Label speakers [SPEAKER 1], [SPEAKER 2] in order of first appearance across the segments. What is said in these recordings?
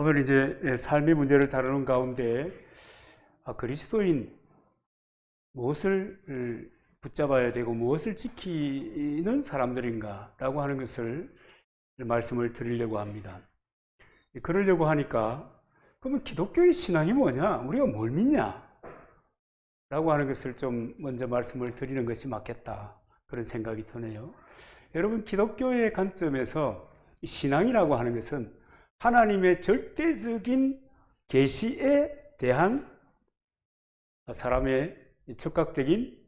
[SPEAKER 1] 오늘 이제 삶의 문제를 다루는 가운데 그리스도인 무엇을 붙잡아야 되고 무엇을 지키는 사람들인가라고 하는 것을 말씀을 드리려고 합니다. 그러려고 하니까 그러면 기독교의 신앙이 뭐냐? 우리가 뭘 믿냐? 라고 하는 것을 좀 먼저 말씀을 드리는 것이 맞겠다. 그런 생각이 드네요. 여러분, 기독교의 관점에서 신앙이라고 하는 것은 하나님의 절대적인 계시에 대한 사람의 적극적인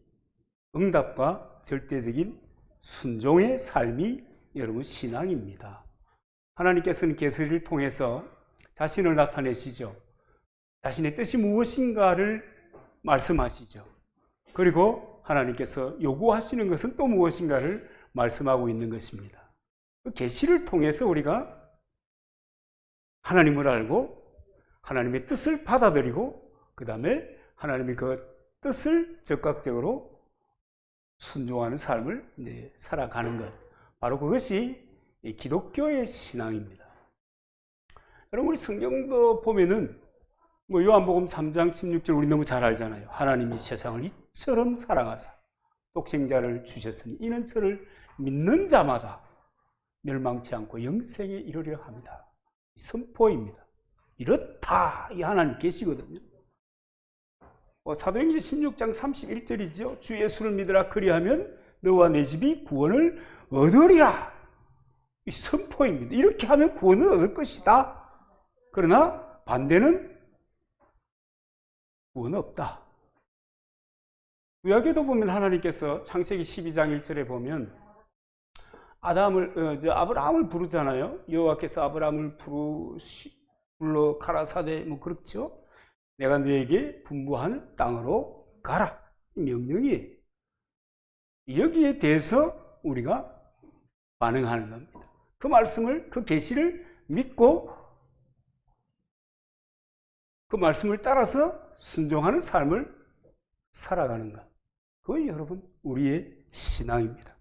[SPEAKER 1] 응답과 절대적인 순종의 삶이 여러분 신앙입니다. 하나님께서는 계시를 통해서 자신을 나타내시죠. 자신의 뜻이 무엇인가를 말씀하시죠. 그리고 하나님께서 요구하시는 것은 또 무엇인가를 말씀하고 있는 것입니다. 그 계시를 통해서 우리가 하나님을 알고 하나님의 뜻을 받아들이고 그 다음에 하나님의 그 뜻을 적극적으로 순종하는 삶을 이제 살아가는 것, 바로 그것이 기독교의 신앙입니다. 여러분, 우리 성경도 보면은 요한복음 3장 16절 우리 너무 잘 알잖아요. 하나님이 세상을 이처럼 사랑하사 독생자를 주셨으니 이는 저를 믿는 자마다 멸망치 않고 영생에 이르려 합니다. 선포입니다. 이렇다 이 하나님 계시거든요. 사도행전 16장 31절이죠. 주 예수를 믿으라 그리하면 너와 내 집이 구원을 얻으리라. 이 선포입니다. 이렇게 하면 구원을 얻을 것이다. 그러나 반대는 구원은 없다. 구약에도 보면 하나님께서 창세기 12장 1절에 보면 아브라함을 부르잖아요. 여호와께서 아브라함을 불러 가라사대 그렇죠. 내가 너에게 분부한 땅으로 가라. 명령이에요. 여기에 대해서 우리가 반응하는 겁니다. 그 말씀을, 그 계시를 믿고 그 말씀을 따라서 순종하는 삶을 살아가는 것. 그게 여러분 우리의 신앙입니다.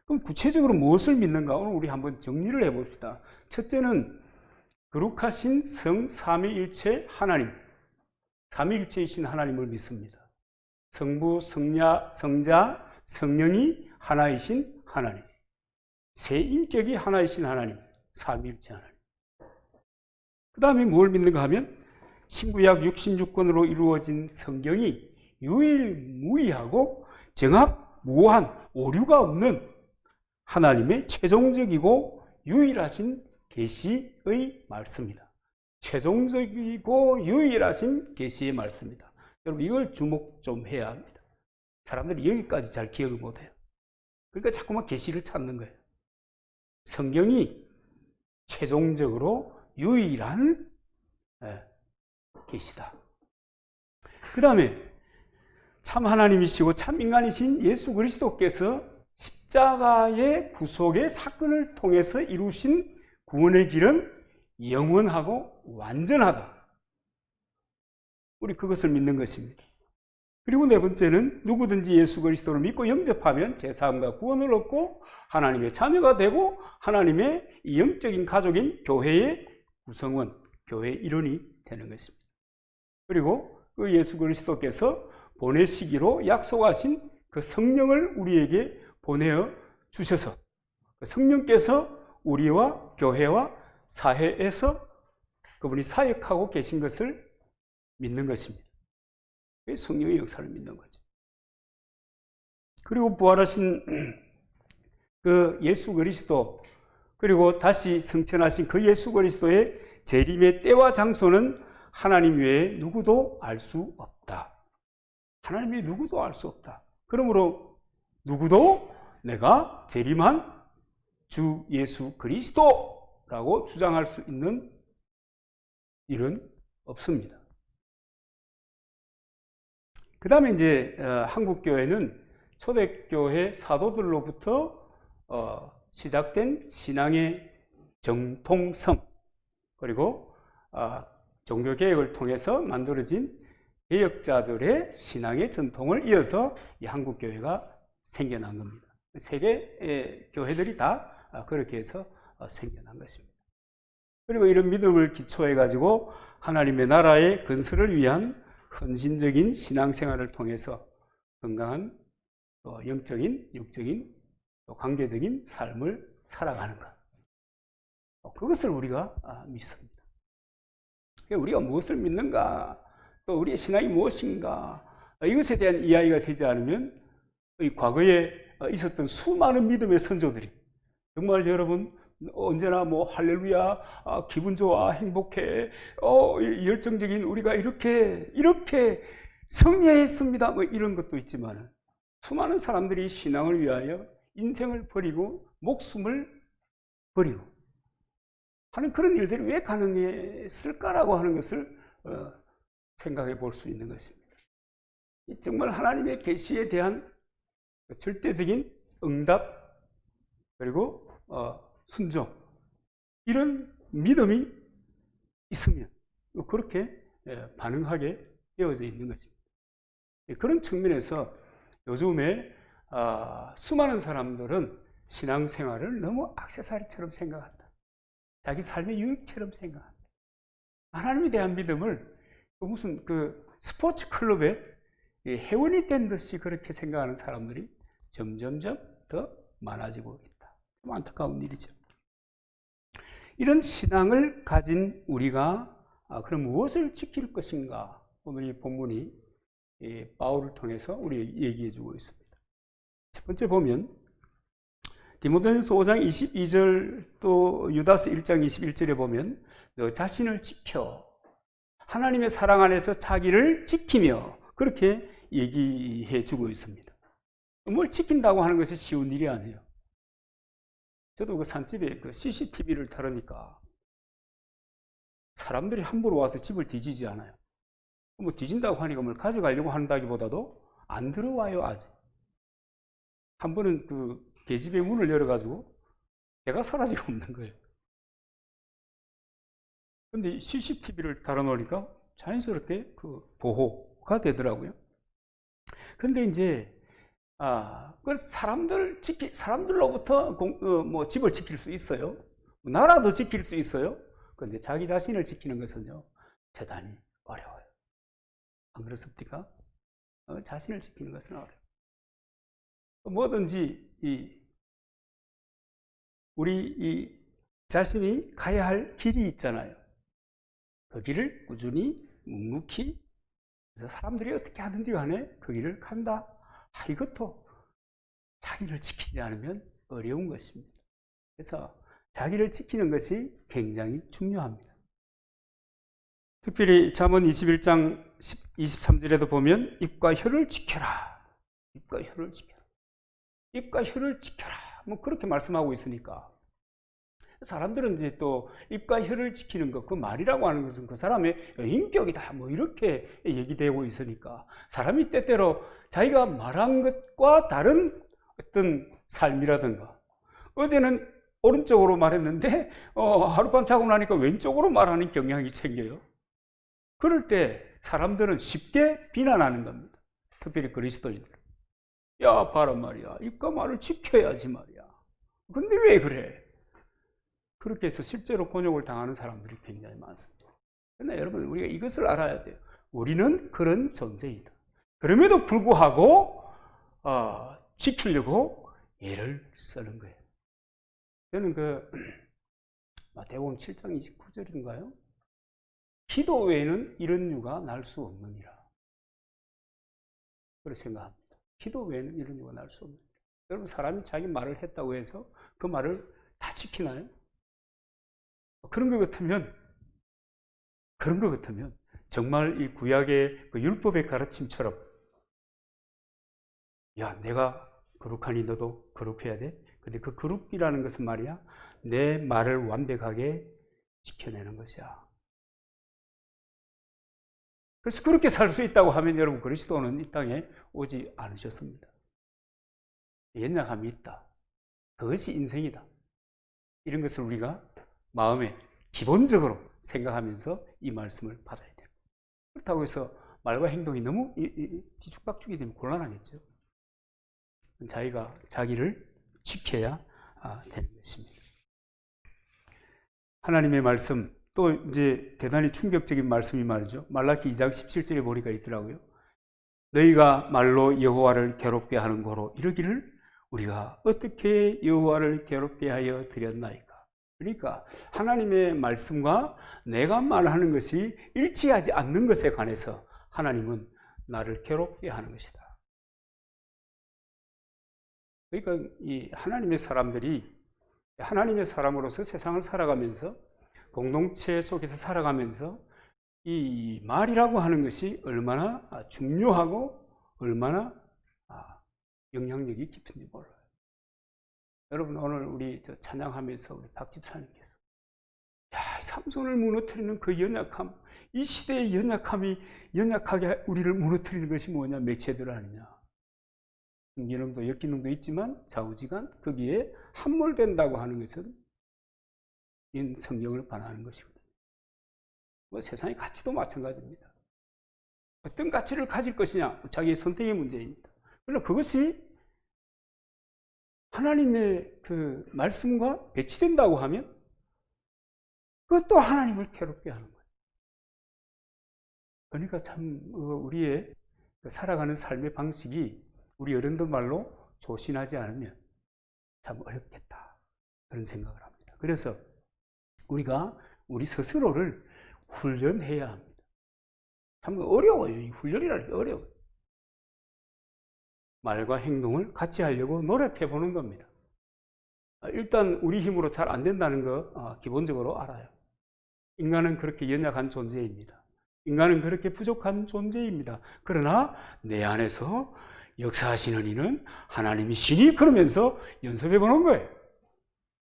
[SPEAKER 1] 그럼 구체적으로 무엇을 믿는가? 오늘 우리 한번 정리를 해봅시다. 첫째는 거룩하신 성 삼위일체 하나님, 삼위일체이신 하나님을 믿습니다. 성부, 성자, 성령이 하나이신 하나님, 세 인격이 하나이신 하나님, 삼위일체 하나님. 그 다음에 뭘 믿는가 하면 신구약 66권으로 이루어진 성경이 유일무이하고 정합무한 오류가 없는 하나님의 최종적이고 유일하신 계시의 말씀이다. 최종적이고 유일하신 계시의 말씀이다. 여러분, 이걸 주목 좀 해야 합니다. 사람들이 여기까지 잘 기억을 못해요. 그러니까 자꾸만 계시를 찾는 거예요. 성경이 최종적으로 유일한 계시다. 그 다음에 참 하나님이시고 참 인간이신 예수 그리스도께서 십자가의 구속의 사건을 통해서 이루신 구원의 길은 영원하고 완전하다. 우리 그것을 믿는 것입니다. 그리고 네 번째는 누구든지 예수 그리스도를 믿고 영접하면 죄사함과 구원을 얻고 하나님의 자녀가 되고 하나님의 영적인 가족인 교회의 구성원, 교회의 일원이 되는 것입니다. 그리고 그 예수 그리스도께서 보내시기로 약속하신 그 성령을 우리에게 보내어 주셔서 성령께서 우리와 교회와 사회에서 그분이 사역하고 계신 것을 믿는 것입니다. 성령의 역사를 믿는 거죠. 그리고 부활하신 그 예수 그리스도, 그리고 다시 성천하신 그 예수 그리스도의 재림의 때와 장소는 하나님 외에 누구도 알 수 없다. 하나님 외에 누구도 알 수 없다. 그러므로 누구도 내가 재림한 주 예수 그리스도라고 주장할 수 있는 일은 없습니다. 그 다음에 이제 한국교회는 초대교회 사도들로부터 시작된 신앙의 정통성, 그리고 종교개혁을 통해서 만들어진 개혁자들의 신앙의 전통을 이어서 이 한국교회가 생겨난 겁니다. 세계 교회들이 다 그렇게 해서 생겨난 것입니다. 그리고 이런 믿음을 기초해 가지고 하나님의 나라의 건설을 위한 헌신적인 신앙생활을 통해서 건강한 영적인, 육적인, 또 관계적인 삶을 살아가는 것. 그것을 우리가 믿습니다. 우리가 무엇을 믿는가, 또 우리의 신앙이 무엇인가, 이것에 대한 이야기가 되지 않으면 이 과거에 있었던 수많은 믿음의 선조들이 정말 여러분 언제나 뭐 할렐루야, 기분 좋아, 행복해, 열정적인 우리가 이렇게 승리했습니다, 뭐 이런 것도 있지만 수많은 사람들이 신앙을 위하여 인생을 버리고 목숨을 버리고 하는 그런 일들이 왜 가능했을까라고 하는 것을 생각해 볼 수 있는 것입니다. 정말 하나님의 계시에 대한 절대적인 응답 그리고 순종, 이런 믿음이 있으면 그렇게 반응하게 되어져 있는 것입니다. 그런 측면에서 요즘에 수많은 사람들은 신앙생활을 너무 액세서리처럼 생각한다. 자기 삶의 유익처럼 생각한다. 하나님에 대한 믿음을 무슨 스포츠 클럽의 회원이 된 듯이 그렇게 생각하는 사람들이 점점점 더 많아지고 있다. 좀 안타까운 일이죠. 이런 신앙을 가진 우리가 그럼 무엇을 지킬 것인가? 오늘 이 본문이 바울을 통해서 우리에게 얘기해 주고 있습니다. 첫 번째 보면 디모데전서 5장 22절 또 유다서 1장 21절에 보면 너 자신을 지켜 하나님의 사랑 안에서 자기를 지키며 그렇게 얘기해 주고 있습니다. 뭘 지킨다고 하는 것이 쉬운 일이 아니에요. 저도 그 산집에 CCTV를 달으니까 사람들이 함부로 와서 집을 뒤지지 않아요. 뭐 뒤진다고 하니까 뭘 가져가려고 한다기보다도 안 들어와요, 아직. 한 번은 계집의 문을 열어가지고 배가 사라지고 없는 거예요. 근데 CCTV를 달아놓으니까 자연스럽게 보호가 되더라고요. 근데 이제 사람들로부터 뭐 집을 지킬 수 있어요. 나라도 지킬 수 있어요. 그런데 자기 자신을 지키는 것은요, 대단히 어려워요. 안 그렇습니까? 자신을 지키는 것은 어려워요. 뭐든지 우리 자신이 가야 할 길이 있잖아요. 그 길을 꾸준히 묵묵히 그래서 사람들이 어떻게 하든지 간에 그 길을 간다. 이것도 자기를 지키지 않으면 어려운 것입니다. 그래서 자기를 지키는 것이 굉장히 중요합니다. 특별히 잠언 21장 23절에도 보면 입과 혀를 지켜라. 입과 혀를 지켜라. 입과 혀를 지켜라. 뭐 그렇게 말씀하고 있으니까 사람들은 이제 또 입과 혀를 지키는 것, 그 말이라고 하는 것은 그 사람의 인격이다. 뭐 이렇게 얘기되고 있으니까 사람이 때때로 자기가 말한 것과 다른 어떤 삶이라든가 어제는 오른쪽으로 말했는데 하룻밤 자고 나니까 왼쪽으로 말하는 경향이 생겨요. 그럴 때 사람들은 쉽게 비난하는 겁니다. 특별히 그리스도인들. 야, 봐라 말이야. 입과 말을 지켜야지 말이야. 근데 왜 그래? 그렇게 해서 실제로 곤욕을 당하는 사람들이 굉장히 많습니다. 그러나 여러분, 우리가 이것을 알아야 돼요. 우리는 그런 존재이다. 그럼에도 불구하고 지키려고 애를 쓰는 거예요. 저는 마태복음 7장 29절인가요? 기도 외에는 이런 유가 날 수 없느니라. 그렇게 생각합니다. 기도 외에는 이런 유가 날 수 없느니라. 여러분, 사람이 자기 말을 했다고 해서 그 말을 다 지키나요? 그런 것 같으면 정말 이 구약의 그 율법의 가르침처럼 야, 내가 거룩하니 너도 거룩해야 돼. 근데 그 거룩이라는 것은 말이야, 내 말을 완벽하게 지켜내는 것이야. 그래서 그렇게 살 수 있다고 하면 여러분, 그리스도는 이 땅에 오지 않으셨습니다. 옛날함이 있다. 그것이 인생이다. 이런 것을 우리가 마음에 기본적으로 생각하면서 이 말씀을 받아야 돼요. 그렇다고 해서 말과 행동이 너무 뒤죽박죽이 되면 곤란하겠죠. 자기가 자기를 지켜야 되는 것입니다. 하나님의 말씀, 또 이제 대단히 충격적인 말씀이 말이죠. 말라기 2장 17절에 보니까 있더라고요. 너희가 말로 여호와를 괴롭게 하는 고로 이르기를 우리가 어떻게 여호와를 괴롭게 하여 드렸나이까. 그러니까 하나님의 말씀과 내가 말하는 것이 일치하지 않는 것에 관해서 하나님은 나를 괴롭게 하는 것이다. 그러니까 이 하나님의 사람들이 하나님의 사람으로서 세상을 살아가면서 공동체 속에서 살아가면서 이 말이라고 하는 것이 얼마나 중요하고 얼마나 영향력이 깊은지 몰라요. 여러분 오늘 우리 찬양하면서 우리 박 집사님께서 삼손을 무너뜨리는 그 연약함, 이 시대의 연약함이 연약하게 우리를 무너뜨리는 것이 뭐냐? 매체들 아니냐? 순기능도 역기능도 있지만 좌우지간 거기에 함몰된다고 하는 것은 이 성경을 반하는 것이거든요. 세상의 가치도 마찬가지입니다. 어떤 가치를 가질 것이냐? 자기의 선택의 문제입니다. 그러나 그것이 하나님의 그 말씀과 배치된다고 하면 그것도 하나님을 괴롭게 하는 거예요. 그러니까 참 우리의 살아가는 삶의 방식이 우리 어른들 말로 조신하지 않으면 참 어렵겠다 그런 생각을 합니다. 그래서 우리가 우리 스스로를 훈련해야 합니다. 참 어려워요. 이 훈련이라는 게 어려워요. 말과 행동을 같이 하려고 노력해 보는 겁니다. 일단 우리 힘으로 잘 안 된다는 거 기본적으로 알아요. 인간은 그렇게 연약한 존재입니다. 인간은 그렇게 부족한 존재입니다. 그러나 내 안에서 역사하시는 이는 하나님이시니 그러면서 연습해 보는 거예요.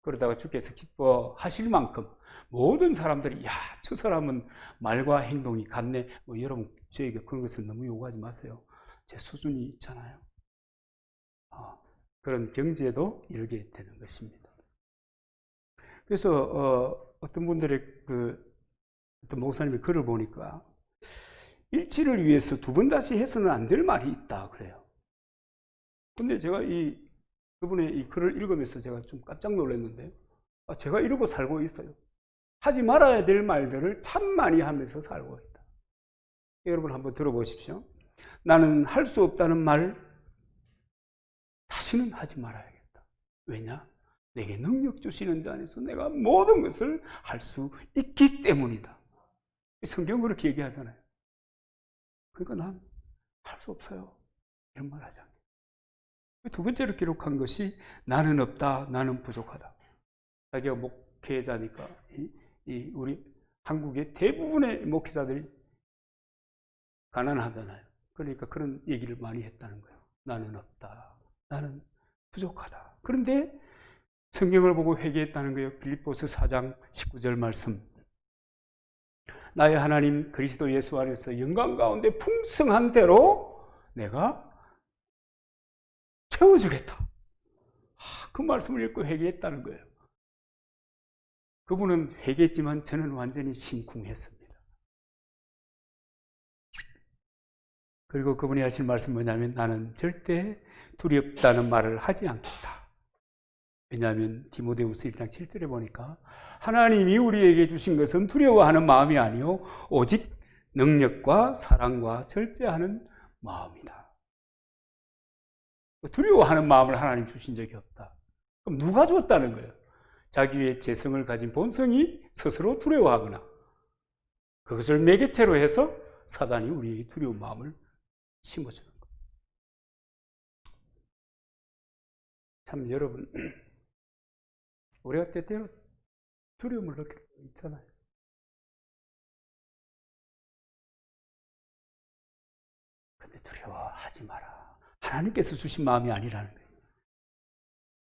[SPEAKER 1] 그러다가 주께서 기뻐하실 만큼 모든 사람들이 저 사람은 말과 행동이 같네. 여러분 저에게 그런 것을 너무 요구하지 마세요. 제 수준이 있잖아요. 그런 경지에도 이르게 되는 것입니다. 그래서 어떤 분들의 어떤 목사님의 글을 보니까 일치를 위해서 두 번 다시 해서는 안 될 말이 있다 그래요. 근데 제가 그분의 이 글을 읽으면서 제가 좀 깜짝 놀랐는데 제가 이러고 살고 있어요. 하지 말아야 될 말들을 참 많이 하면서 살고 있다. 여러분 한번 들어보십시오. 나는 할 수 없다는 말 다시는 하지 말아야겠다. 왜냐? 내게 능력 주시는 자 안에서 내가 모든 것을 할 수 있기 때문이다. 성경은 그렇게 얘기하잖아요. 그러니까 난 할 수 없어요. 이런 말 하지 않겠다. 두 번째로 기록한 것이 나는 없다, 나는 부족하다. 자기가 목회자니까 우리 한국의 대부분의 목회자들이 가난하잖아요. 그러니까 그런 얘기를 많이 했다는 거예요. 나는 없다, 나는 부족하다. 그런데 성경을 보고 회개했다는 거예요. 빌립보서 4장 19절 말씀. 나의 하나님 그리스도 예수 안에서 영광 가운데 풍성한 대로 내가 채워주겠다. 그 말씀을 읽고 회개했다는 거예요. 그분은 회개했지만 저는 완전히 심쿵했습니다. 그리고 그분이 하신 말씀 뭐냐면 나는 절대 두렵다는 말을 하지 않겠다. 왜냐하면 디모데후서 1장 7절에 보니까 하나님이 우리에게 주신 것은 두려워하는 마음이 아니요 오직 능력과 사랑과 절제하는 마음이다. 두려워하는 마음을 하나님 주신 적이 없다. 그럼 누가 줬다는 거예요? 자기의 재성을 가진 본성이 스스로 두려워하거나 그것을 매개체로 해서 사단이 우리에게 두려운 마음을 심어주는 거예요. 참 여러분 우리가 때때로 두려움을 느낄 수 있잖아요. 근데 두려워하지 마라. 하나님께서 주신 마음이 아니라는 거예요.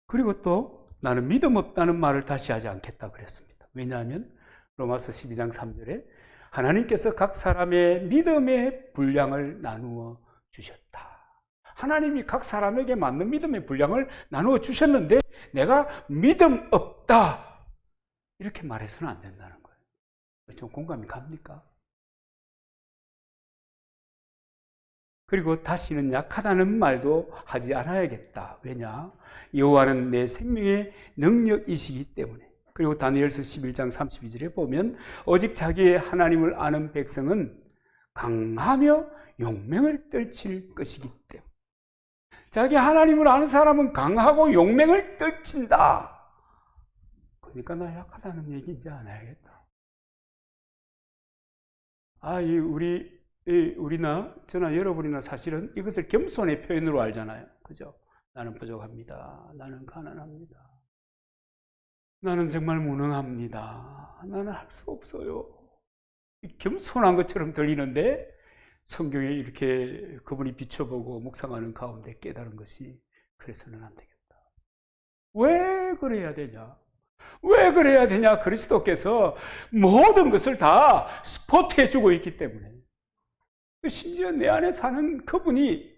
[SPEAKER 1] 그리고 또 나는 믿음 없다는 말을 다시 하지 않겠다 그랬습니다. 왜냐하면 로마서 12장 3절에 하나님께서 각 사람의 믿음의 분량을 나누어 주셨다. 하나님이 각 사람에게 맞는 믿음의 분량을 나누어 주셨는데 내가 믿음 없다 이렇게 말해서는 안 된다는 거예요. 좀 공감이 갑니까? 그리고 다시는 약하다는 말도 하지 않아야겠다. 왜냐? 여호와는 내 생명의 능력이시기 때문에 그리고 다니엘서 11장 32절에 보면 오직 자기의 하나님을 아는 백성은 강하며 용맹을 떨칠 것이기 때문에, 자기 하나님을 아는 사람은 강하고 용맹을 떨친다. 그러니까 나 약하다는 얘기 이제 안 해야겠다. 우리나 저나 여러분이나 사실은 이것을 겸손의 표현으로 알잖아요. 그죠? 나는 부족합니다. 나는 가난합니다. 나는 정말 무능합니다. 나는 할 수 없어요. 겸손한 것처럼 들리는데 성경에 이렇게 그분이 비춰보고 묵상하는 가운데 깨달은 것이, 그래서는 안 되겠다. 왜 그래야 되냐? 왜 그래야 되냐? 그리스도께서 모든 것을 다 스포트해주고 있기 때문에. 심지어 내 안에 사는 그분이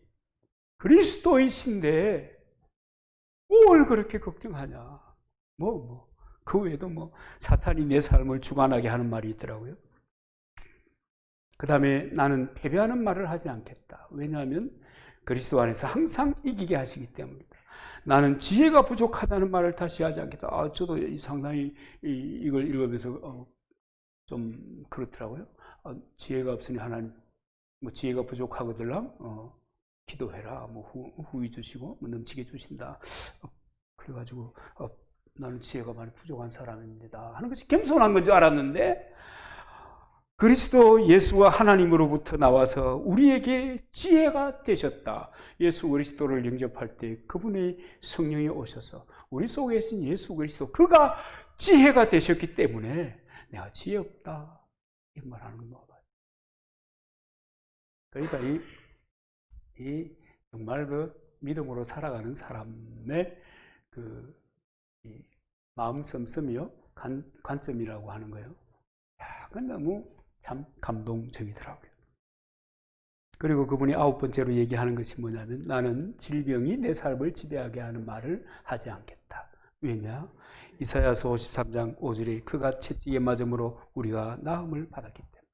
[SPEAKER 1] 그리스도이신데 뭘 그렇게 걱정하냐? 그 외에도 사탄이 내 삶을 주관하게 하는 말이 있더라고요. 그 다음에 나는 패배하는 말을 하지 않겠다. 왜냐하면 그리스도 안에서 항상 이기게 하시기 때문입니다. 나는 지혜가 부족하다는 말을 다시 하지 않겠다. 저도 상당히 이걸 읽으면서 좀 그렇더라고요. 지혜가 없으니 하나님, 지혜가 부족하거들랑 기도해라. 후히 주시고 넘치게 주신다. 그래가지고 나는 지혜가 많이 부족한 사람입니다 하는 것이 겸손한 건 줄 알았는데, 그리스도 예수가 하나님으로부터 나와서 우리에게 지혜가 되셨다. 예수 그리스도를 영접할 때 그분의 성령이 오셔서 우리 속에 계신 예수 그리스도, 그가 지혜가 되셨기 때문에 내가 지혜 없다 이 말하는 거 봐요. 그러니까 이 정말 그 믿음으로 살아가는 사람의 이 마음 씀씀이요 관점이라고 하는 거예요. 그건 너무 참 감동적이더라고요. 그리고 그분이 9번째로 얘기하는 것이 뭐냐면, 나는 질병이 내 삶을 지배하게 하는 말을 하지 않겠다. 왜냐? 이사야서 53장 5절에 그가 채찍에 맞음으로 우리가 나음을 받았기 때문에.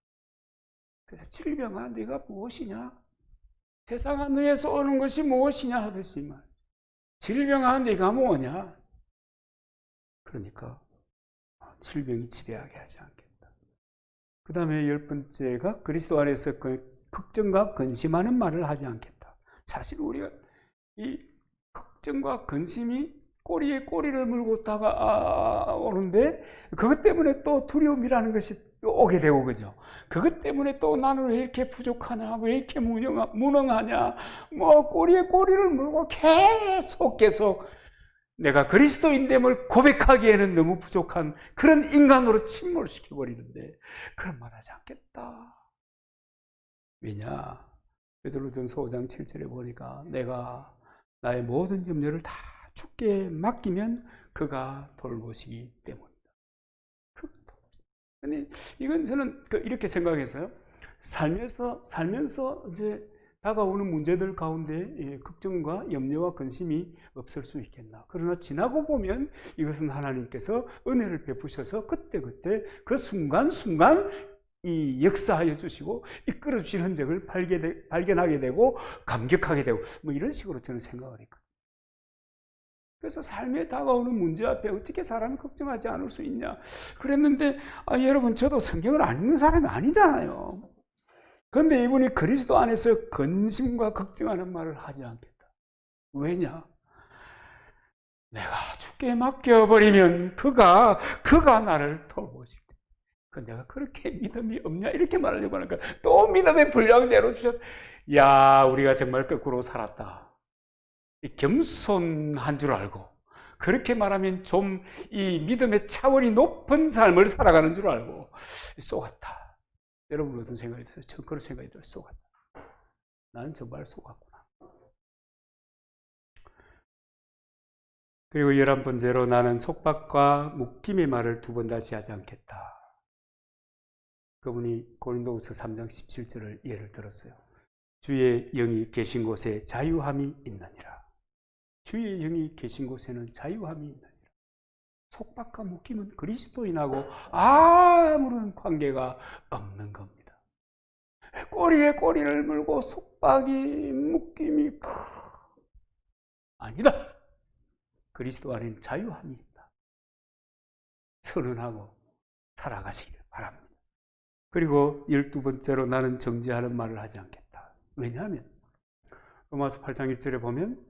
[SPEAKER 1] 그래서 질병아 네가 무엇이냐? 세상 하늘에서 오는 것이 무엇이냐 하듯이 말. 질병아 네가 뭐냐? 그러니까 질병이 지배하게 하지 않겠다. 그 다음에 10번째가 그리스도 안에서 걱정과 근심하는 말을 하지 않겠다. 사실 우리가 이 걱정과 근심이 꼬리에 꼬리를 물고 다가오는데, 그것 때문에 또 두려움이라는 것이 오게 되고, 그죠? 그것 때문에 또 나는 왜 이렇게 부족하냐, 왜 이렇게 무능하냐, 꼬리에 꼬리를 물고 계속 내가 그리스도인됨을 고백하기에는 너무 부족한 그런 인간으로 침몰시켜버리는데, 그런 말 하지 않겠다. 왜냐? 베드로전서 5장 7절에 보니까 내가 나의 모든 염려를 다 주께 맡기면 그가 돌보시기 때문이다. 근데 이건 저는 이렇게 생각했어요. 살면서 이제 다가오는 문제들 가운데 걱정과 염려와 근심이 없을 수 있겠나. 그러나 지나고 보면 이것은 하나님께서 은혜를 베푸셔서 그때그때 그 순간순간 이 역사하여 주시고 이끌어 주신 흔적을 발견하게 되고 감격하게 되고 이런 식으로 저는 생각을 했거든요. 그래서 삶에 다가오는 문제 앞에 어떻게 사람이 걱정하지 않을 수 있냐 그랬는데, 여러분 저도 성경을 안 읽는 사람이 아니잖아요. 그런데 이분이 그리스도 안에서 근심과 걱정하는 말을 하지 않겠다. 왜냐? 내가 주께 맡겨버리면 그가 나를 돌보시겠다. 내가 그렇게 믿음이 없냐 이렇게 말하려고 하니까 또 믿음의 분량대로 주셨다. 야, 우리가 정말 거꾸로 살았다. 겸손한 줄 알고 그렇게 말하면 좀 이 믿음의 차원이 높은 삶을 살아가는 줄 알고 쏘았다. 여러분 어떤 생각이 들어요? 저 그런 생각이 들어요. 쏘았다. 나는 정말 쏘았구나. 그리고 11번째로 나는 속박과 묶임의 말을 2번 다시 하지 않겠다. 그분이 고린도후서 3장 17절을 예를 들었어요. 주의 영이 계신 곳에 자유함이 있느니라. 주의 영이 계신 곳에는 자유함이 있느니라. 속박과 묶임은 그리스도인하고 아무런 관계가 없는 겁니다. 꼬리에 꼬리를 물고 속박이 묶임이 아니다. 그리스도 안에는 자유함이 있다. 선언하고 살아가시길 바랍니다. 그리고 12번째로 나는 정죄하는 말을 하지 않겠다. 왜냐하면 로마서 8장 1절에 보면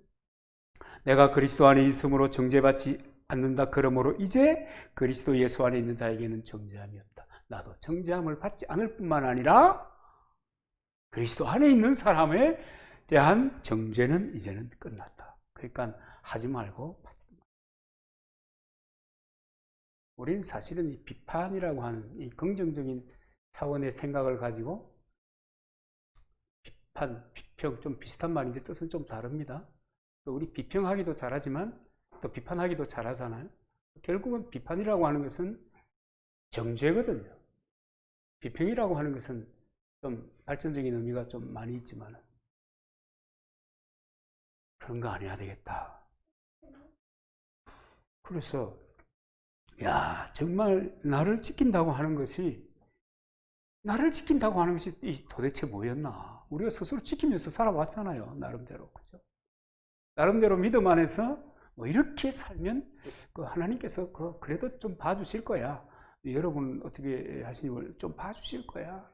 [SPEAKER 1] 내가 그리스도 안에 있음으로 정죄받지 않는다. 그러므로 이제 그리스도 예수 안에 있는 자에게는 정죄함이 없다. 나도 정죄함을 받지 않을 뿐만 아니라 그리스도 안에 있는 사람에 대한 정죄는 이제는 끝났다. 그러니까 하지 말고 받지 말고. 우리는 사실은 이 비판이라고 하는 이 긍정적인 차원의 생각을 가지고 비판, 비평 좀 비슷한 말인데 뜻은 좀 다릅니다. 우리 비평하기도 잘하지만 또 비판하기도 잘하잖아요. 결국은 비판이라고 하는 것은 정죄거든요. 비평이라고 하는 것은 좀 발전적인 의미가 좀 많이 있지만 그런 거 안 해야 되겠다. 그래서 야, 정말 나를 지킨다고 하는 것이 도대체 뭐였나? 우리가 스스로 지키면서 살아왔잖아요. 나름대로. 그죠? 나름대로 믿음 안에서 뭐 이렇게 살면 그 하나님께서 그래도 좀 봐주실 거야. 여러분 어떻게 하시니 좀 봐주실 거야.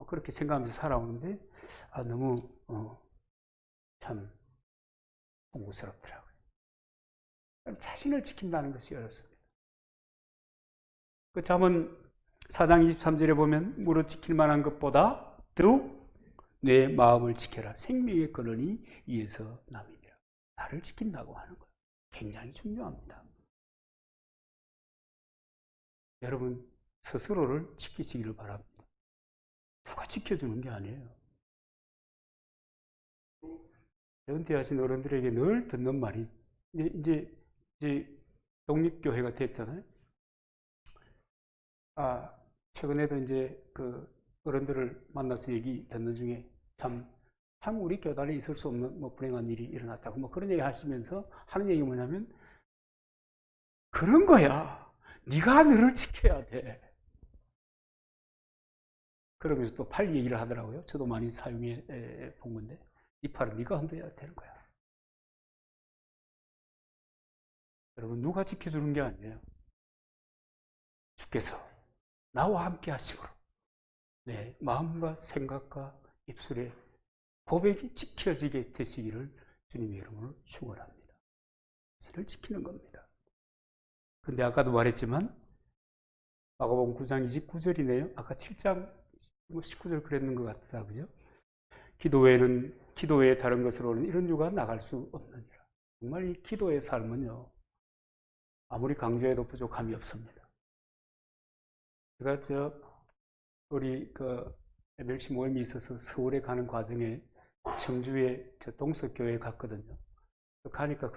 [SPEAKER 1] 그렇게 생각하면서 살아오는데 너무 참 공부스럽더라고요. 자신을 지킨다는 것이 어렵습니다. 그 잠언 4장 23절에 보면 무릇 지킬 만한 것보다 더욱 내 마음을 지켜라. 생명의 근원이 이에서 남이니라. 나를 지킨다고 하는 것 굉장히 중요합니다. 여러분 스스로를 지키시기를 바랍니다. 누가 지켜주는 게 아니에요. 은퇴하신 어른들에게 늘 듣는 말이 이제 독립교회가 됐잖아요. 최근에도 이제 그 어른들을 만나서 얘기 듣는 중에 참 우리 교단에 있을 수 없는 뭐 불행한 일이 일어났다고 뭐 그런 얘기 하시면서 하는 얘기가 뭐냐면 그런 거야. 네가 너를 지켜야 돼. 그러면서 또 팔 얘기를 하더라고요. 저도 많이 사용해 본 건데 이 팔은 네가 흔들어야 되는 거야. 여러분 누가 지켜주는 게 아니에요. 주께서 나와 함께 하심으로 내 마음과 생각과 입술에 고백이 지켜지게 되시기를 주님의 이름으로 축원합니다. 신을 지키는 겁니다. 근데 아까도 말했지만 마가복음 9장 29절이네요. 아까 7장 19절 그랬는 것 같다. 그죠? 기도 외에 다른 것으로는 이런 유가 나갈 수 없느니라. 정말 이 기도의 삶은요. 아무리 강조해도 부족함이 없습니다. 제가 우리 멸치 모임이 있어서 서울에 가는 과정에 청주에 동석교회에 갔거든요. 가니까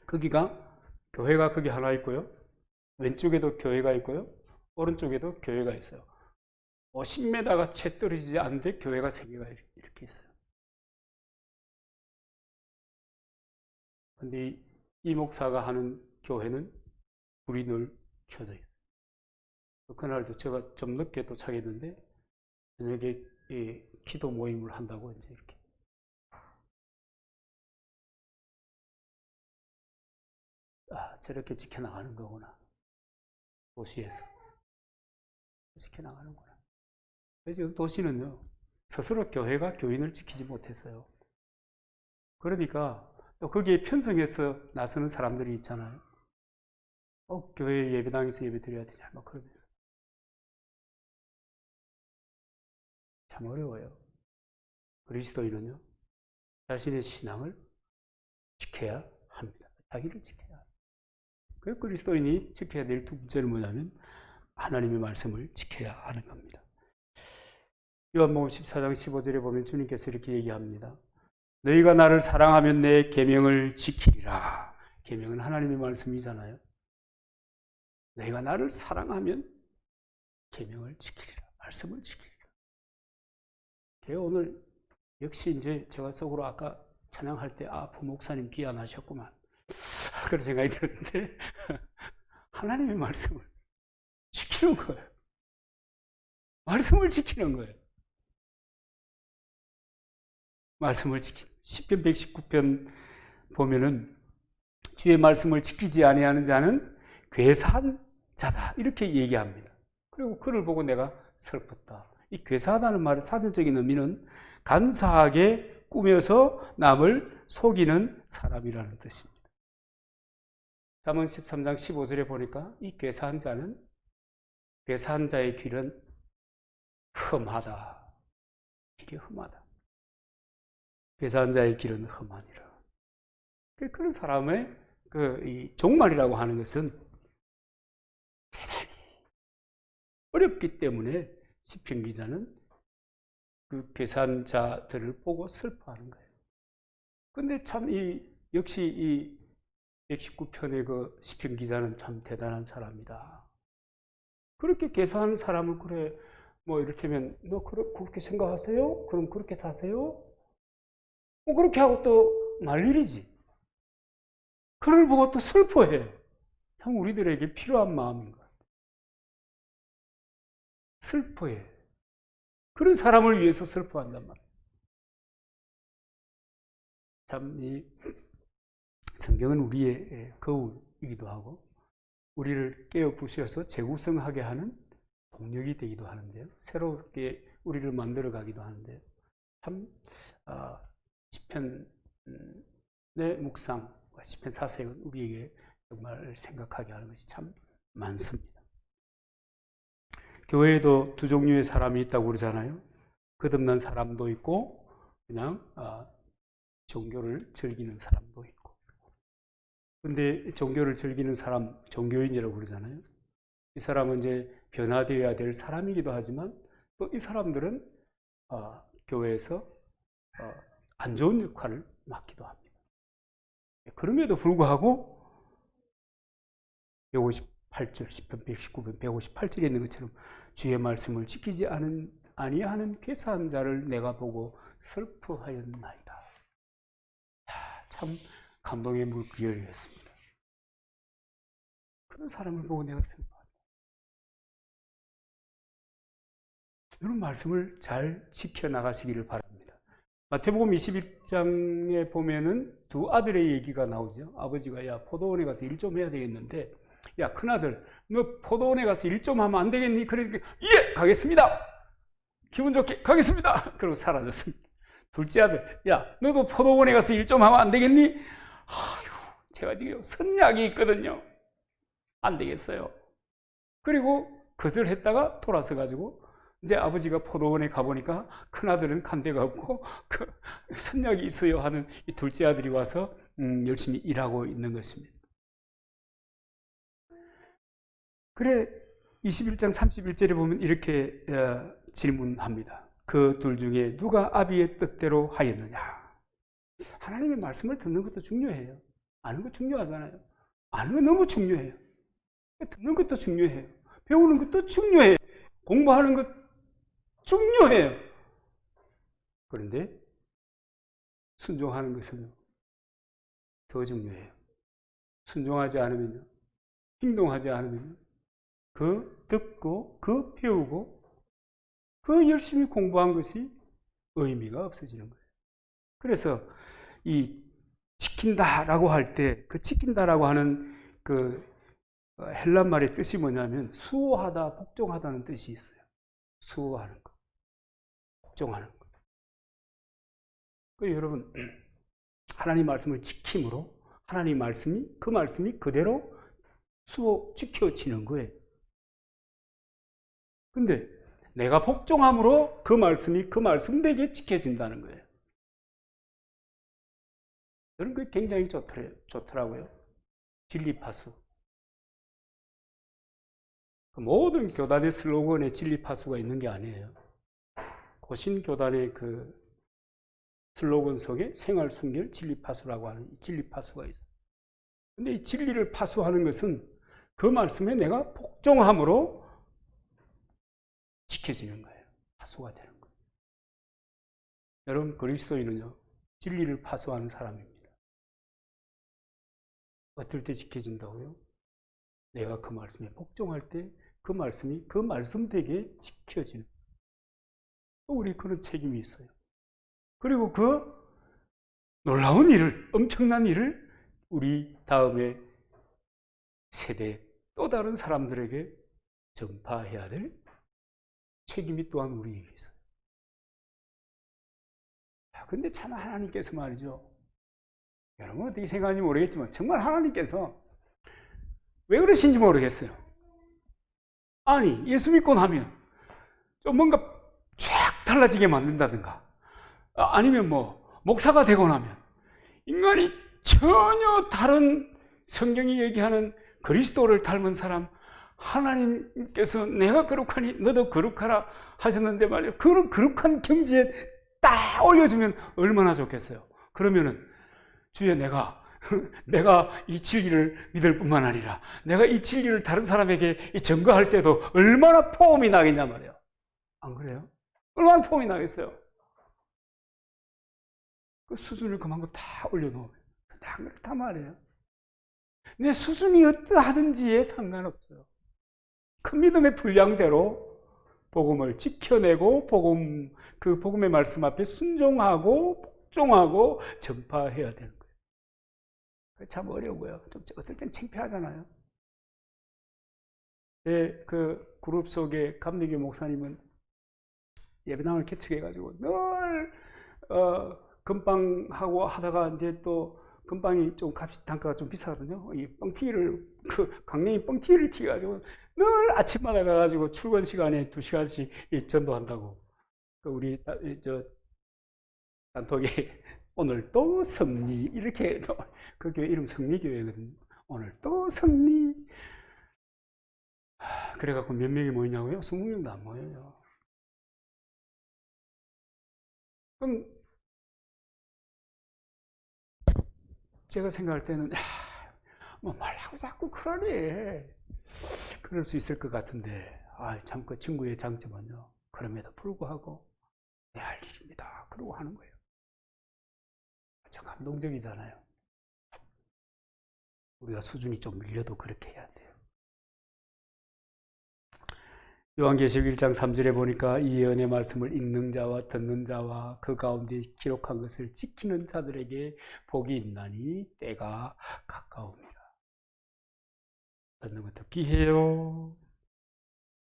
[SPEAKER 1] 거기가 교회가 거기 하나 있고요. 왼쪽에도 교회가 있고요. 오른쪽에도 교회가 있어요. 10m가 채 떨어지지 않는데 교회가 3개가 이렇게 있어요. 근데 이 목사가 하는 교회는 불이 늘 켜져 있어요. 그날도 제가 좀 늦게 도착했는데 저녁에 기도 모임을 한다고 이제 이렇게 저렇게 지켜나가는 거구나. 도시에서 지켜나가는구나. 지금 도시는요 스스로 교회가 교인을 지키지 못했어요. 그러니까 또 거기에 편성해서 나서는 사람들이 있잖아요. 교회 예배당에서 예배 드려야 되냐 막 그러면서 참 어려워요. 그리스도인은요 자신의 신앙을 지켜야 합니다. 자기를 지켜야 합니다. 그 그리스도인이 지켜야 될 두 번째는 뭐냐면 하나님의 말씀을 지켜야 하는 겁니다. 요한복음 14장 15절에 보면 주님께서 이렇게 얘기합니다. 너희가 나를 사랑하면 내 계명을 지키리라. 계명은 하나님의 말씀이잖아요. 너희가 나를 사랑하면 계명을 지키리라. 말씀을 지키리라. 오늘 역시 이제 제가 속으로 아까 찬양할 때 부목사님 귀환하셨구만 그런 생각이 들었는데 하나님의 말씀을 지키는 거예요. 말씀을 지키는 거예요. 말씀을 지키는 시편 119편 보면은 주의 말씀을 지키지 아니하는 자는 괴사한 자다 이렇게 얘기합니다. 그리고 그를 보고 내가 슬펐다. 이 괴사하다는 말의 사전적인 의미는 간사하게 꾸며서 남을 속이는 사람이라는 뜻입니다. 잠언 13장 15절에 보니까 이 괴사한 자의 길은 험하다. 길이 험하다. 괴사한 자의 길은 험하니라. 그런 사람의 이 종말이라고 하는 것은 대단히 어렵기 때문에 시편 기자는 그 괴사한 자들을 보고 슬퍼하는 거예요. 근데 참 역시 이 119편의 그 시편 기자는 참 대단한 사람이다. 그렇게 괴사하는 사람을 그래 뭐 이를테면 너 그렇게 생각하세요? 그럼 그렇게 사세요? 뭐 그렇게 하고 또 말일이지. 그를 보고 또 슬퍼해. 참 우리들에게 필요한 마음인 것 같아요. 슬퍼해. 그런 사람을 위해서 슬퍼한단 말이에요. 참 이 성경은 우리의 거울이기도 하고 우리를 깨어 부셔서 재구성하게 하는 동력이 되기도 하는데요. 새롭게 우리를 만들어 가기도 하는데요. 참 시편의 묵상, 시편 사색은 우리에게 정말 생각하게 하는 것이 참 많습니다. 교회에도 두 종류의 사람이 있다고 그러잖아요. 거듭난 사람도 있고 그냥 종교를 즐기는 사람도 있고. 근데 종교를 즐기는 사람, 종교인이라고 그러잖아요. 이 사람은 이제 변화되어야 될 사람이기도 하지만 또 이 사람들은 교회에서 안 좋은 역할을 맡기도 합니다. 그럼에도 불구하고 158절, 10편 119편 158절에 있는 것처럼 주의 말씀을 지키지 아니하는 괴사한 자를 내가 보고 슬퍼하였나이다. 참 감동의 물결이었습니다. 그런 사람을 보고 내가 슬퍼한다. 이런 말씀을 잘 지켜나가시기를 바랍니다. 마태복음 21장에 보면은 두 아들의 얘기가 나오죠. 아버지가 야 포도원에 가서 일 좀 해야 되겠는데 야 큰아들 너 포도원에 가서 일 좀 하면 안 되겠니? 그러니까 예 가겠습니다. 기분 좋게 가겠습니다. 그러고 사라졌습니다. 둘째 아들 야 너도 포도원에 가서 일 좀 하면 안 되겠니? 아휴 제가 지금 선약이 있거든요. 안 되겠어요. 그리고 거절했다가 돌아서 가지고 이제 아버지가 포도원에 가보니까 큰아들은 간 데가 없고 그 선약이 있어요 하는 이 둘째 아들이 와서 열심히 일하고 있는 것입니다. 그래 21장 31절에 보면 이렇게 질문합니다. 그 둘 중에 누가 아비의 뜻대로 하였느냐? 하나님의 말씀을 듣는 것도 중요해요. 아는 거 중요하잖아요. 아는 거 너무 중요해요. 듣는 것도 중요해요. 배우는 것도 중요해요. 공부하는 것 중요해요. 그런데 순종하는 것은 더 중요해요. 순종하지 않으면, 행동하지 않으면 그 듣고, 그 배우고, 그 열심히 공부한 것이 의미가 없어지는 거예요. 그래서 이 지킨다라고 할 때 그 지킨다라고 하는 그 헬란 말의 뜻이 뭐냐면 수호하다, 복종하다는 뜻이 있어요. 수호하는 것, 복종하는 것. 그러니까 여러분 하나님 말씀을 지킴으로 하나님 말씀이 그 말씀이 그대로 수호 지켜지는 거예요. 근데 내가 복종함으로 그 말씀이 그 말씀대로 지켜진다는 거예요. 저는 그게 굉장히 좋더라고요. 진리파수. 모든 교단의 슬로건에 진리파수가 있는 게 아니에요. 고신교단의 그 슬로건 속에 생활 순결 진리파수라고 하는 진리파수가 있어요. 근데 이 진리를 파수하는 것은 그 말씀에 내가 복종함으로 지켜지는 거예요. 파수가 되는 거예요. 여러분 그리스도인은요 진리를 파수하는 사람입니다. 어떨 때 지켜진다고요? 내가 그 말씀에 복종할 때 그 말씀이 그 말씀되게 지켜지는 거예요. 우리 그런 책임이 있어요. 그리고 그 놀라운 일을, 엄청난 일을 우리 다음의 세대, 또 다른 사람들에게 전파해야 될 책임이 또한 우리에게 있어요. 근데 참 하나님께서 말이죠. 여러분 어떻게 생각하는지 모르겠지만 정말 하나님께서 왜 그러신지 모르겠어요. 아니 예수 믿고 나면 좀 뭔가 쫙 달라지게 만든다든가 아니면 뭐 목사가 되고 나면 인간이 전혀 다른 성경이 얘기하는 그리스도를 닮은 사람 하나님께서 내가 거룩하니 너도 거룩하라 하셨는데 말이에요. 그런 거룩한 경지에 딱 올려주면 얼마나 좋겠어요. 그러면은 주여 내가 이 진리를 믿을 뿐만 아니라 내가 이 진리를 다른 사람에게 전가할 때도 얼마나 포옹이 나겠냐 말이에요. 안 그래요? 얼마나 포옹이 나겠어요. 그 수준을 그만큼 다 올려놓으면 안 그렇단 말이에요. 내 수준이 어떠하든지에 상관없어요. 그 믿음의 분량대로 복음을 지켜내고 그 복음의 말씀 앞에 순종하고 복종하고 전파해야 되는 거예요. 참 어려워요. 좀 어떨 땐 창피하잖아요. 제 그 그룹 속에 감리교 목사님은 예배당을 개척해가지고 늘 금방하고 하다가 이제 또 금방이 좀 값이 단가가 좀 비싸거든요. 이 뻥튀기를 강냉이 뻥튀기를 튀겨가지고 늘 아침마다 가가지고 출근 시간에 2시간씩 전도한다고. 우리 저 단톡에 오늘 또 승리 이렇게 그 교회 이름 승리교회거든요. 오늘 또 승리. 그래갖고 몇 명이 모이냐고요? 20명도 안 모여요. 그럼 제가 생각할 때는 뭐 말하고 자꾸 그러니 그럴 수 있을 것 같은데 참 그 친구의 장점은요. 그럼에도 불구하고 내 할 일입니다. 그러고 하는 거예요. 참 감동적이잖아요. 우리가 수준이 좀 밀려도 그렇게 해야 돼요. 요한계시록 1장 3절에 보니까 이 예언의 말씀을 읽는 자와 듣는 자와 그 가운데 기록한 것을 지키는 자들에게 복이 있나니 때가 가까웁니다. 듣는 것도 귀해요.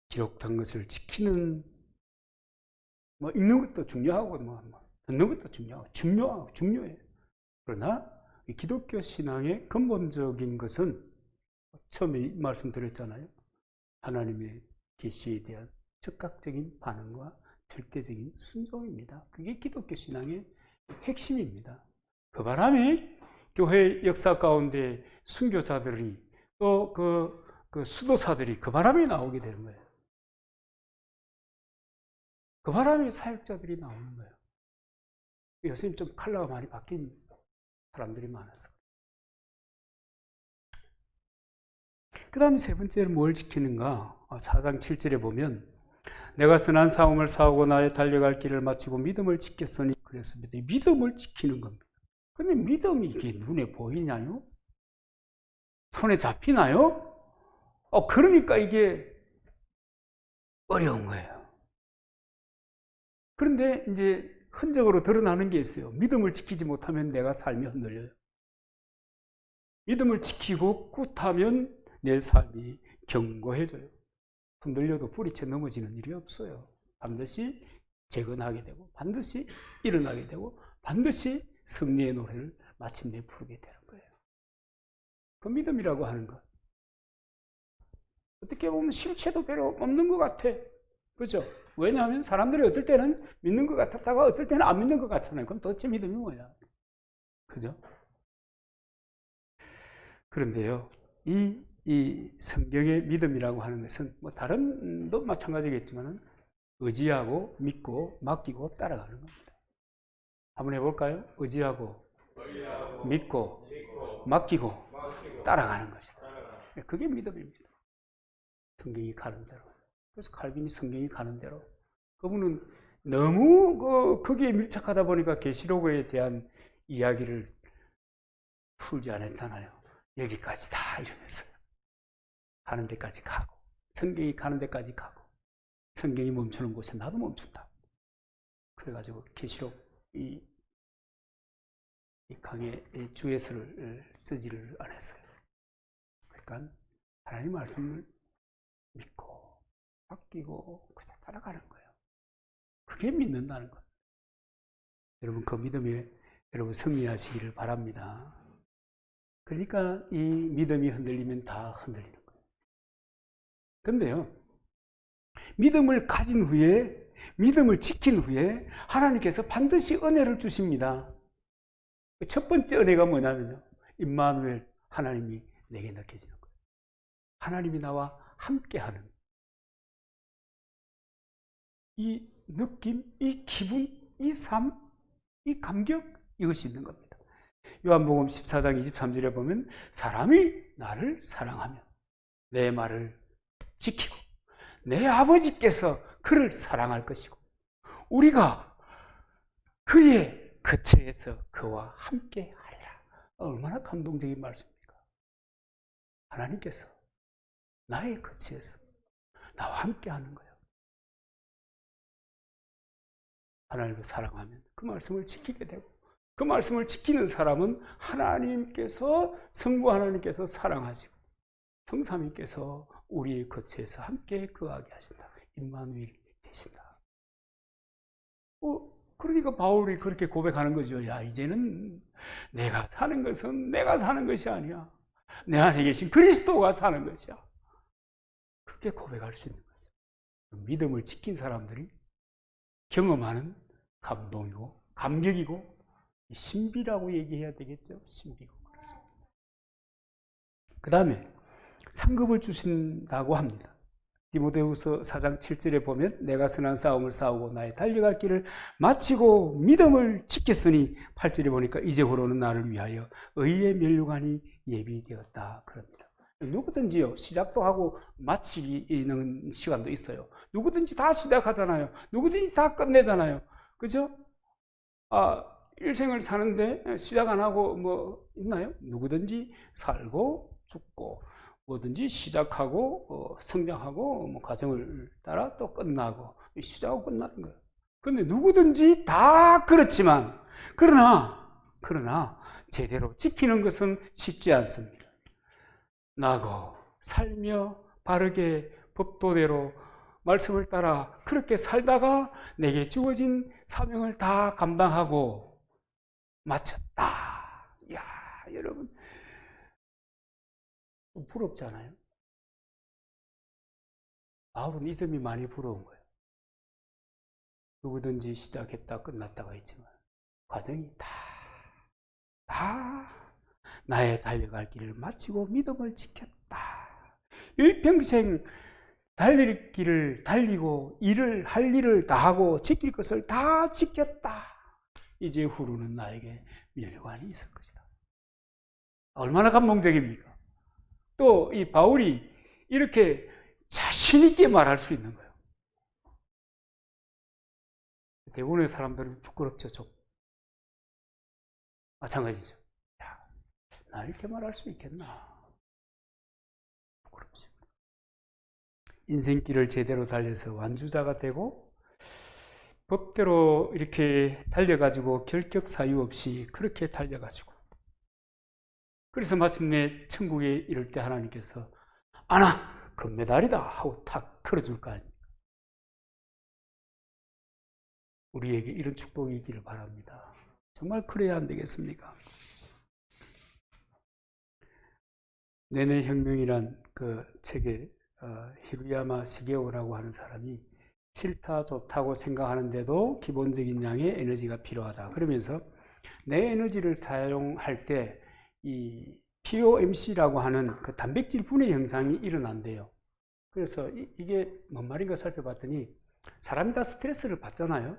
[SPEAKER 1] 기록한 것을 지키는 읽는 것도 중요하고 듣는 것도 중요해요. 그러나 기독교 신앙의 근본적인 것은 처음에 말씀드렸잖아요. 하나님의 계시에 대한 즉각적인 반응과 절대적인 순종입니다. 그게 기독교 신앙의 핵심입니다. 그 바람에 교회 역사 가운데 순교자들이 또 그 수도사들이 그 바람에 나오게 되는 거예요. 그 바람에 사역자들이 나오는 거예요. 요새는 좀 컬러가 많이 바뀐 사람들이 많아서. 그 다음에 세 번째는 뭘 지키는가? 4장 7절에 보면 내가 선한 싸움을 싸우고 나의 달려갈 길을 마치고 믿음을 지켰으니 그랬습니다. 믿음을 지키는 겁니다. 근데 믿음이 이게 눈에 보이나요? 손에 잡히나요? 그러니까 이게 어려운 거예요. 그런데 이제 흔적으로 드러나는 게 있어요. 믿음을 지키지 못하면 내가 삶이 흔들려요. 믿음을 지키고 꿋하면 내 삶이 견고해져요. 흔들려도 뿌리채 넘어지는 일이 없어요. 반드시 재건하게 되고 반드시 일어나게 되고 반드시 승리의 노래를 마침내 부르게 되는 거예요. 그 믿음이라고 하는 것. 어떻게 보면 실체도 별로 없는 것 같아. 그죠? 왜냐하면 사람들이 어떨 때는 믿는 것 같았다가 어떨 때는 안 믿는 것 같잖아요. 그럼 도대체 믿음이 뭐야? 그죠? 그런데요, 이 성경의 믿음이라고 하는 것은 뭐 다른도 마찬가지겠지만 의지하고 믿고 맡기고 따라가는 겁니다. 한번 해볼까요? 의지하고 믿고 맡기고 따라가는 것이다. 그게 믿음입니다. 성경이 가는 대로. 그래서 칼빈이 성경이 가는 대로. 그분은 너무 거기에 밀착하다 보니까 계시록에 대한 이야기를 풀지 않았잖아요. 여기까지다 이러면서 가는 데까지 가고 성경이 가는 데까지 가고 성경이 멈추는 곳에 나도 멈춘다. 그래가지고 계시록 이 강의 주예서를 쓰지를 않았어요. 그러니까 하나님 말씀을 믿고 맡기고 그저 따라가는 거예요. 그게 믿는다는 거예요. 여러분 그 믿음에 여러분 승리하시기를 바랍니다. 그러니까 이 믿음이 흔들리면 다 흔들리는 거예요. 그런데요, 믿음을 가진 후에, 믿음을 지킨 후에 하나님께서 반드시 은혜를 주십니다. 첫 번째 은혜가 뭐냐면요, 임마누엘, 하나님이 내게 느껴지는 거예요. 하나님이 나와 함께하는 이 느낌, 이 기분, 이 삶, 이 감격, 이것이 있는 겁니다. 요한복음 14장 23절에 보면 사람이 나를 사랑하면 내 말을 지키고 내 아버지께서 그를 사랑할 것이고 우리가 그의 거처에서 그와 함께 하리라. 얼마나 감동적인 말씀입니까? 하나님께서 나의 거처에서 나와 함께 하는 거예요. 하나님을 사랑하면 그 말씀을 지키게 되고 그 말씀을 지키는 사람은 하나님께서, 성부 하나님께서 사랑하시고 성삼위께서 우리의 거처에서 함께 거하게 하신다. 임마누엘이 되신다. 그러니까 바울이 그렇게 고백하는 거죠. 야, 이제는 내가 사는 것은 내가 사는 것이 아니야. 내 안에 계신 그리스도가 사는 것이야. 그렇게 고백할 수 있는 거죠. 믿음을 지킨 사람들이 경험하는 감동이고 감격이고 신비라고 얘기해야 되겠죠. 신비고 그렇습니다. 그 다음에 상급을 주신다고 합니다. 디모데후서 4장 7절에 보면 내가 선한 싸움을 싸우고 나의 달려갈 길을 마치고 믿음을 지켰으니 8절에 보니까 이제후로는 나를 위하여 의의 면류관이 예비되었다 그럽니다. 누구든지요, 시작도 하고 마치는 시간도 있어요. 누구든지 다 시작하잖아요. 누구든지 다 끝내잖아요. 그죠? 일생을 사는데 시작 안 하고 뭐 있나요? 누구든지 살고 죽고 뭐든지 시작하고 성장하고 뭐 과정을 따라 또 끝나고 시작하고 끝나는 거예요. 그런데 누구든지 다 그렇지만 그러나 제대로 지키는 것은 쉽지 않습니다. 나고 살며 바르게 법도대로 말씀을 따라 그렇게 살다가 내게 주어진 사명을 다 감당하고 마쳤다. 이야, 여러분 좀 부럽지 않아요? 바울은 이 점이 많이 부러운 거예요. 누구든지 시작했다 끝났다가 있지만 과정이 다 나의 달려갈 길을 마치고 믿음을 지켰다. 일평생 달릴 길을 달리고 할 일을 다 하고 지킬 것을 다 지켰다. 이제 후로는 나에게 면류관이 있을 것이다. 얼마나 감동적입니까? 또 이 바울이 이렇게 자신 있게 말할 수 있는 거예요. 대부분의 사람들은 부끄럽죠. 좀 마찬가지죠. 야, 나 이렇게 말할 수 있겠나? 부끄럽죠. 인생길을 제대로 달려서 완주자가 되고 법대로 이렇게 달려가지고 결격 사유 없이 그렇게 달려가지고 그래서 마침내 천국에 이를 때 하나님께서 아나 금메달이다 하고 탁 걸어줄 거 아닙니까? 우리에게 이런 축복이 있기를 바랍니다. 정말 그래야 안 되겠습니까? 내내 혁명이란 그 책에 히루야마 시게오라고 하는 사람이 싫다 좋다고 생각하는데도 기본적인 양의 에너지가 필요하다 그러면서 내 에너지를 사용할 때 이 POMC라고 하는 그 단백질 분해 현상이 일어난대요. 그래서 이게 뭔 말인가 살펴봤더니 사람이 다 스트레스를 받잖아요.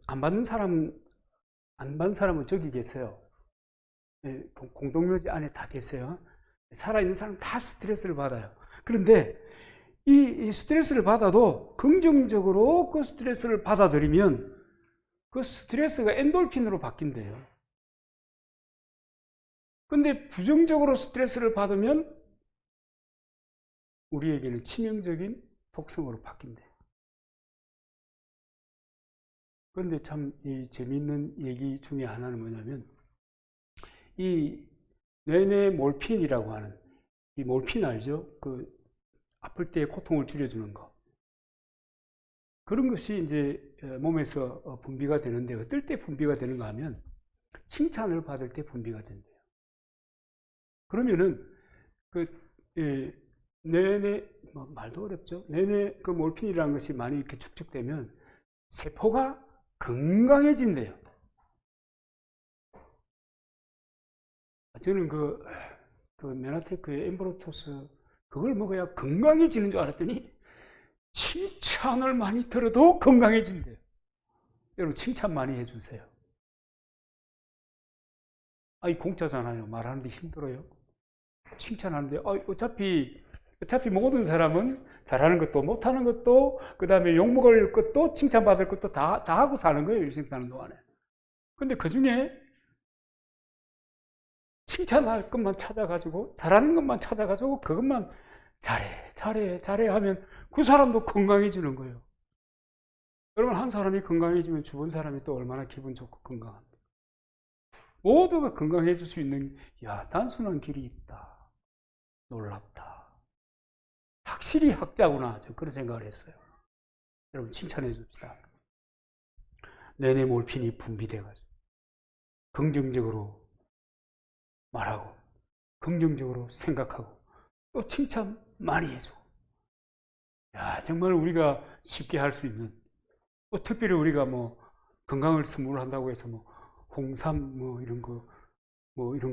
[SPEAKER 1] 안 받는 사람은 저기 계세요. 공동묘지 안에 다 계세요. 살아있는 사람 다 스트레스를 받아요. 그런데 이 스트레스를 받아도 긍정적으로 그 스트레스를 받아들이면 그 스트레스가 엔돌핀으로 바뀐대요. 근데 부정적으로 스트레스를 받으면 우리에게는 치명적인 독성으로 바뀐대요. 그런데 참 이 재미있는 얘기 중에 하나는 뭐냐면 이 뇌내 몰핀이라고 하는 이 몰핀 알죠? 그 아플 때 고통을 줄여주는 거. 그런 것이 이제 몸에서 분비가 되는데 어떨 때 분비가 되는가 하면 칭찬을 받을 때 분비가 된대요. 그러면은 그 뇌내 말도 어렵죠. 뇌내 그 몰핀이라는 것이 많이 이렇게 축적되면 세포가 건강해진대요. 저는 그 메나테크의 엠브로토스 그걸 먹어야 건강해지는 줄 알았더니 칭찬을 많이 들어도 건강해진대요. 여러분 칭찬 많이 해주세요. 아이 공짜잖아요. 말하는데 힘들어요. 칭찬하는데 어차피 모든 사람은 잘하는 것도 못하는 것도 그 다음에 욕먹을 것도 칭찬받을 것도 다 하고 사는 거예요. 일생 사는 동안에. 근데 그 중에 칭찬할 것만 찾아가지고 잘하는 것만 찾아가지고 그것만 잘해 하면 그 사람도 건강해지는 거예요. 여러분 한 사람이 건강해지면 주변 사람이 또 얼마나 기분 좋고 건강합니다. 모두가 건강해질 수 있는 단순한 길이 있다. 놀랍다. 확실히 학자구나. 저 그런 생각을 했어요. 여러분 칭찬해 줍시다. 뇌내 몰핀이 분비돼가지고 긍정적으로 말하고 긍정적으로 생각하고 또 칭찬 많이 해주고 정말 우리가 쉽게 할 수 있는 특별히 우리가 건강을 선물한다고 해서 홍삼 이런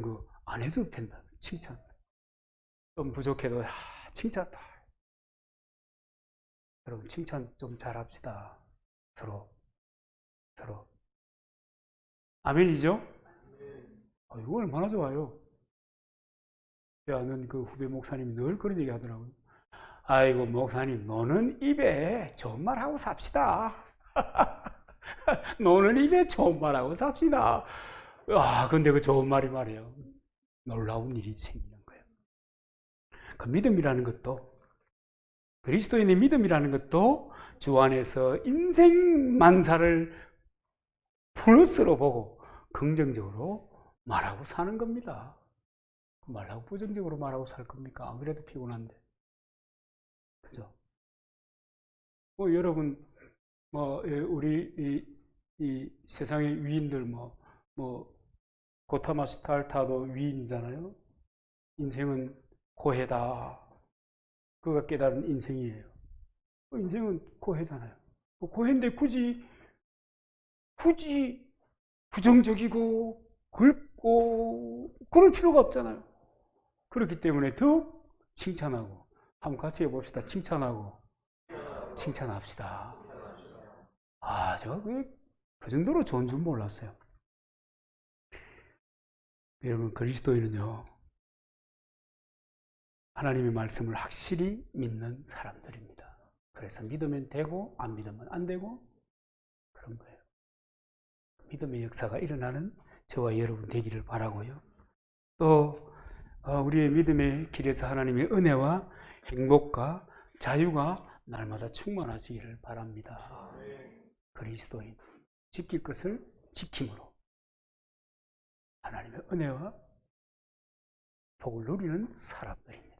[SPEAKER 1] 거 안 해줘도 된다. 칭찬 좀 부족해도 칭찬 다. 여러분 칭찬 좀 잘합시다. 서로 아멘이죠? 이거 얼마나 좋아요. 제가 아는 그 후배 목사님이 늘 그런 얘기 하더라고요. 아이고 목사님 너는 입에 좋은 말 하고 삽시다. 너는 입에 좋은 말 하고 삽시다. 근데 그 좋은 말이 말이에요. 놀라운 일이 생기는 거예요. 그 믿음이라는 것도 그리스도인의 믿음이라는 것도 주 안에서 인생 만사를 플러스로 보고 긍정적으로 말하고 사는 겁니다. 말하고 부정적으로 말하고 살 겁니까? 안 그래도 피곤한데. 그죠? 여러분, 우리 이 세상의 위인들 고타마 스탈타도 위인이잖아요. 인생은 고해다. 그가 깨달은 인생이에요. 인생은 고해잖아요. 고해인데 굳이 부정적이고 굵고 그럴 필요가 없잖아요. 그렇기 때문에 더욱 칭찬하고 한번 같이 해봅시다. 칭찬합시다. 제가 그 정도로 좋은 줄 몰랐어요. 여러분 그리스도인은요 하나님의 말씀을 확실히 믿는 사람들입니다. 그래서 믿으면 되고 안 믿으면 안 되고 그런 거예요. 믿음의 역사가 일어나는 저와 여러분 되기를 바라고요. 또 우리의 믿음의 길에서 하나님의 은혜와 행복과 자유가 날마다 충만하시기를 바랍니다. 그리스도인 지킬 것을 지킴으로 하나님의 은혜와 복을 누리는 사람들입니다.